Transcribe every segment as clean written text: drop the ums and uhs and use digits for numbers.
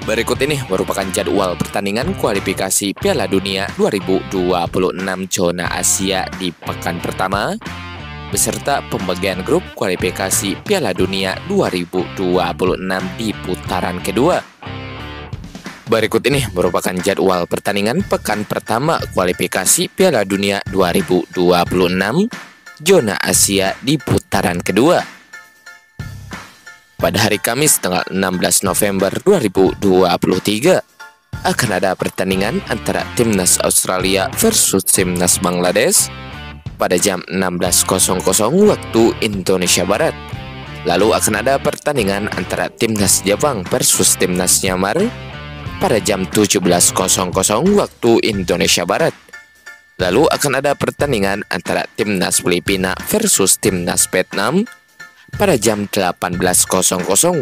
Berikut ini merupakan jadwal pertandingan kualifikasi Piala Dunia 2026 zona Asia di pekan pertama beserta pembagian grup kualifikasi Piala Dunia 2026 di putaran kedua. Berikut ini merupakan jadwal pertandingan pekan pertama kualifikasi Piala Dunia 2026 zona Asia di putaran kedua. Pada hari Kamis tanggal 16 November 2023 akan ada pertandingan antara Timnas Australia versus Timnas Bangladesh pada jam 16.00 waktu Indonesia Barat. Lalu akan ada pertandingan antara Timnas Jepang versus Timnas Myanmar pada jam 17.00 waktu Indonesia Barat. Lalu akan ada pertandingan antara Timnas Filipina versus Timnas Vietnam pada jam 18.00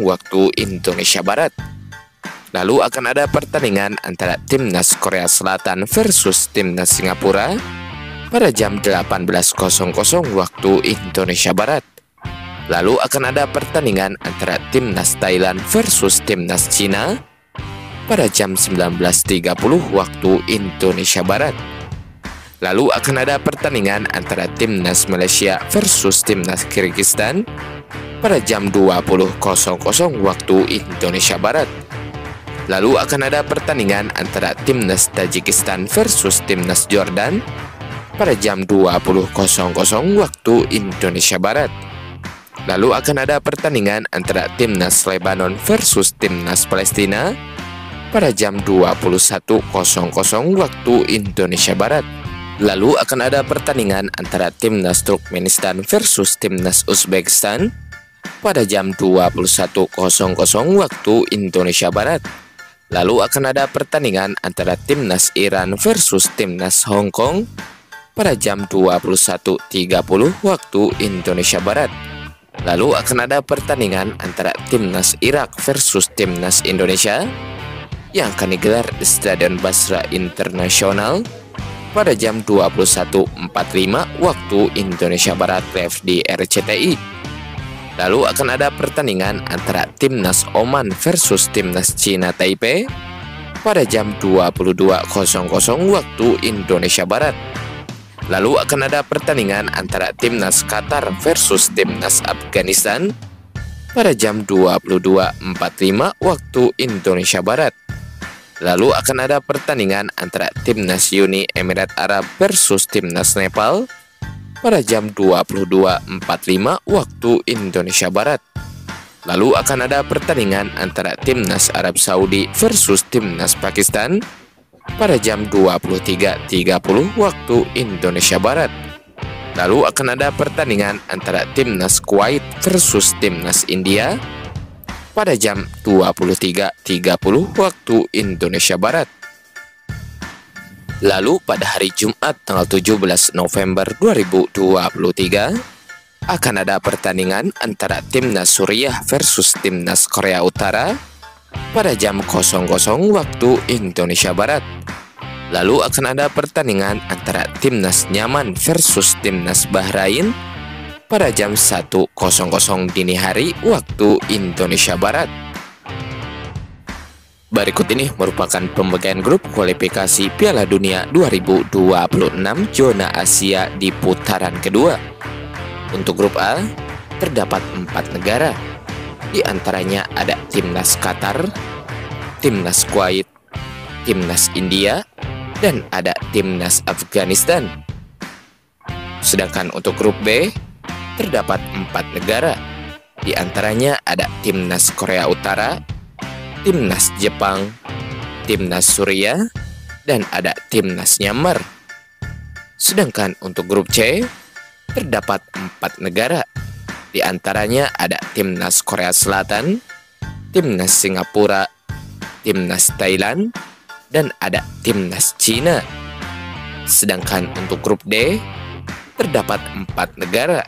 waktu Indonesia Barat. Lalu akan ada pertandingan antara Timnas Korea Selatan versus Timnas Singapura pada jam 18.00 waktu Indonesia Barat. Lalu akan ada pertandingan antara Timnas Thailand versus Timnas Cina pada jam 19.30 waktu Indonesia Barat. Lalu akan ada pertandingan antara Timnas Malaysia versus Timnas Kyrgyzstan pada jam 20.00 waktu Indonesia Barat. Lalu akan ada pertandingan antara Timnas Tajikistan versus Timnas Jordan pada jam 20.00 waktu Indonesia Barat. Lalu akan ada pertandingan antara Timnas Lebanon versus Timnas Palestina pada jam 21.00 waktu Indonesia Barat. Lalu akan ada pertandingan antara Timnas Turkmenistan versus Timnas Uzbekistan pada jam 21.00 waktu Indonesia Barat. Lalu akan ada pertandingan antara Timnas Iran versus Timnas Hong Kong pada jam 21.30 waktu Indonesia Barat. Lalu akan ada pertandingan antara Timnas Irak versus Timnas Indonesia yang akan digelar di Stadion Basra Internasional pada jam 21.45 waktu Indonesia Barat live di RCTI. Lalu akan ada pertandingan antara Timnas Oman versus Timnas Cina Taipei pada jam 22.00 waktu Indonesia Barat. Lalu akan ada pertandingan antara Timnas Qatar versus Timnas Afghanistan pada jam 22.45 waktu Indonesia Barat. Lalu akan ada pertandingan antara Timnas Uni Emirat Arab versus Timnas Nepal pada jam 22.45 waktu Indonesia Barat. Lalu akan ada pertandingan antara Timnas Arab Saudi versus Timnas Pakistan pada jam 23.30 waktu Indonesia Barat. Lalu akan ada pertandingan antara Timnas Kuwait versus Timnas India pada jam 23.30 waktu Indonesia Barat. Lalu pada hari Jumat tanggal 17 November 2023 akan ada pertandingan antara Timnas Suriah versus Timnas Korea Utara pada jam 00.00 waktu Indonesia Barat. Lalu akan ada pertandingan antara Timnas Yaman versus Timnas Bahrain pada jam 1.00 dini hari waktu Indonesia Barat. Berikut ini merupakan pembagian grup kualifikasi Piala Dunia 2026 zona Asia di putaran kedua. Untuk grup A, terdapat 4 negara. Di antaranya ada Timnas Qatar, Timnas Kuwait, Timnas India, dan ada Timnas Afghanistan. Sedangkan untuk grup B, terdapat 4 negara. Di antaranya ada Timnas Korea Utara, Timnas Jepang, Timnas Suriah, dan ada Timnas Myanmar. Sedangkan untuk grup C, terdapat 4 negara. Di antaranya ada Timnas Korea Selatan, Timnas Singapura, Timnas Thailand, dan ada Timnas Cina. Sedangkan untuk grup D, terdapat 4 negara.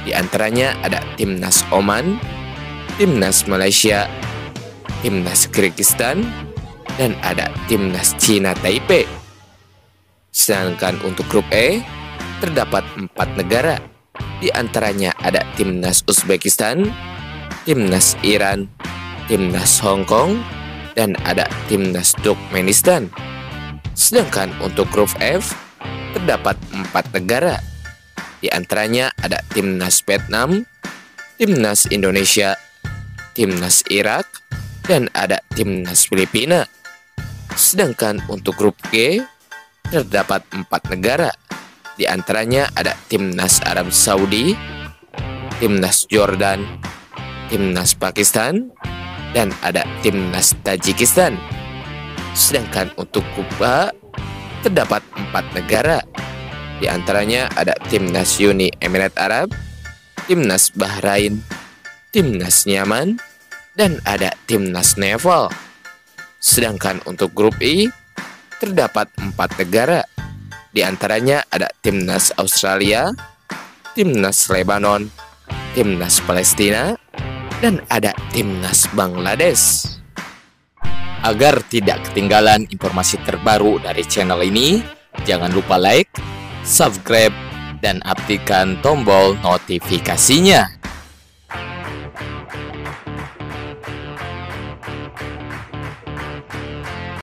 Di antaranya ada Timnas Oman, Timnas Malaysia, Timnas Kyrgyzstan, dan ada Timnas Cina Taipei. Sedangkan untuk grup E, terdapat 4 negara. Di antaranya ada Timnas Uzbekistan, Timnas Iran, Timnas Hong Kong, dan ada timnas Turkmenistan. Sedangkan untuk grup F terdapat 4 negara. Di antaranya ada timnas Vietnam, timnas Indonesia, timnas Irak, dan ada timnas Filipina. Sedangkan untuk grup G terdapat 4 negara. Di antaranya ada timnas Arab Saudi, timnas Jordan, timnas Pakistan, dan ada timnas Tajikistan. Sedangkan untuk grup A terdapat 4 negara. Di antaranya ada timnas Uni Emirat Arab, timnas Bahrain, timnas Yaman, dan ada timnas Nepal. Sedangkan untuk grup I terdapat 4 negara. Di antaranya ada timnas Australia, timnas Lebanon, timnas Palestina, dan ada timnas Bangladesh. Agar tidak ketinggalan informasi terbaru dari channel ini, jangan lupa like, subscribe, dan aktifkan tombol notifikasinya.